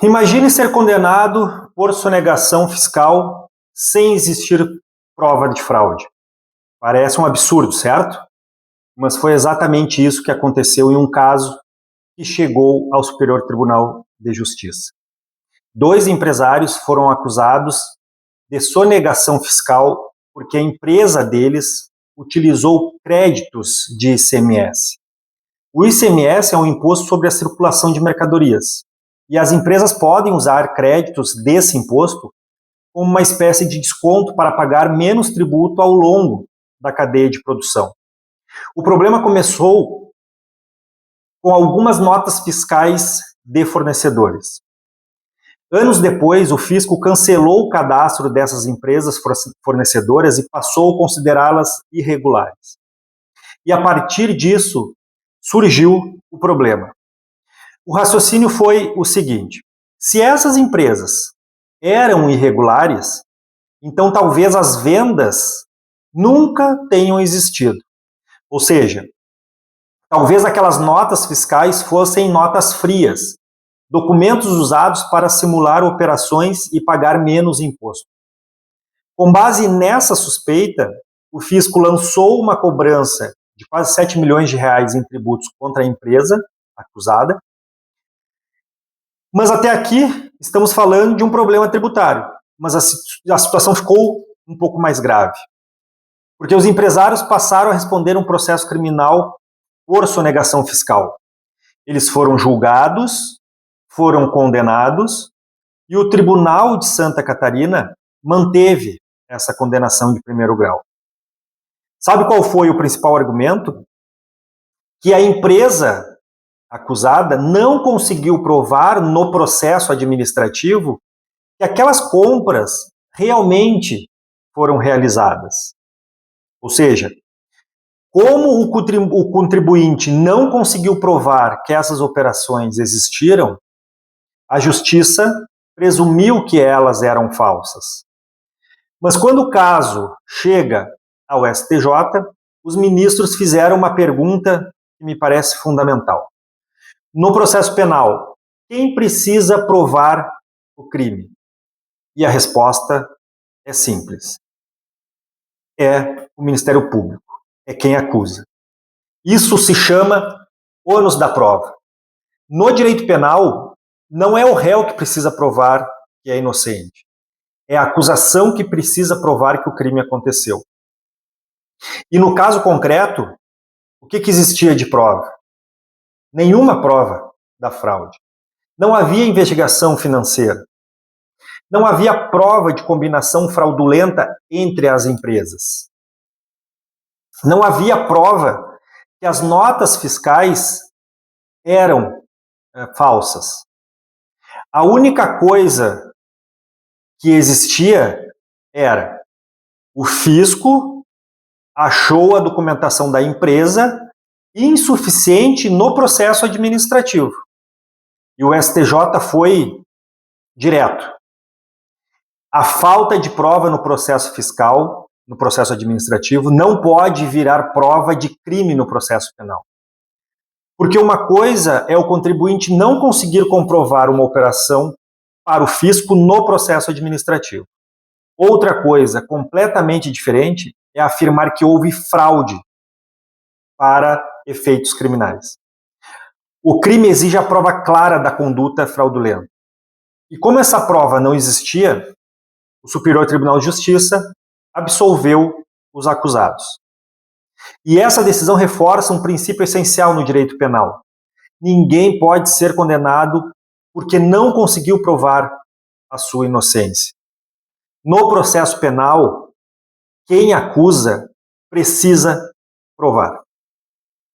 Imagine ser condenado por sonegação fiscal sem existir prova de fraude. Parece um absurdo, certo? Mas foi exatamente isso que aconteceu em um caso que chegou ao Superior Tribunal de Justiça. 2 empresários foram acusados de sonegação fiscal porque a empresa deles utilizou créditos de ICMS. O ICMS é um imposto sobre a circulação de mercadorias. E as empresas podem usar créditos desse imposto como uma espécie de desconto para pagar menos tributo ao longo da cadeia de produção. O problema começou com algumas notas fiscais de fornecedores. Anos depois, o fisco cancelou o cadastro dessas empresas fornecedoras e passou a considerá-las irregulares. E a partir disso, surgiu o problema. O raciocínio foi o seguinte: se essas empresas eram irregulares, então talvez as vendas nunca tenham existido. Ou seja, talvez aquelas notas fiscais fossem notas frias, documentos usados para simular operações e pagar menos imposto. Com base nessa suspeita, o fisco lançou uma cobrança de quase 7 milhões de reais em tributos contra a empresa acusada. Mas até aqui estamos falando de um problema tributário, mas a situação ficou um pouco mais grave, porque os empresários passaram a responder um processo criminal por sonegação fiscal. Eles foram julgados, foram condenados, e o Tribunal de Santa Catarina manteve essa condenação de primeiro grau. Sabe qual foi o principal argumento? Que a empresa acusada não conseguiu provar no processo administrativo que aquelas compras realmente foram realizadas. Ou seja, como o contribuinte não conseguiu provar que essas operações existiram, a justiça presumiu que elas eram falsas. Mas quando o caso chega ao STJ, os ministros fizeram uma pergunta que me parece fundamental. No processo penal, quem precisa provar o crime? E a resposta é simples. É o Ministério Público, é quem acusa. Isso se chama ônus da prova. No direito penal, não é o réu que precisa provar que é inocente. É a acusação que precisa provar que o crime aconteceu. E no caso concreto, o que existia de prova? Nenhuma prova da fraude. Não havia investigação financeira. Não havia prova de combinação fraudulenta entre as empresas. Não havia prova que as notas fiscais eram falsas. A única coisa que existia era o fisco achou a documentação da empresa insuficiente no processo administrativo. E o STJ foi direto. A falta de prova no processo fiscal, no processo administrativo, não pode virar prova de crime no processo penal. Porque uma coisa é o contribuinte não conseguir comprovar uma operação para o fisco no processo administrativo. Outra coisa completamente diferente é afirmar que houve fraude para efeitos criminais. O crime exige a prova clara da conduta fraudulenta. E como essa prova não existia, o Superior Tribunal de Justiça absolveu os acusados. E essa decisão reforça um princípio essencial no direito penal. Ninguém pode ser condenado porque não conseguiu provar a sua inocência. No processo penal, quem acusa precisa provar.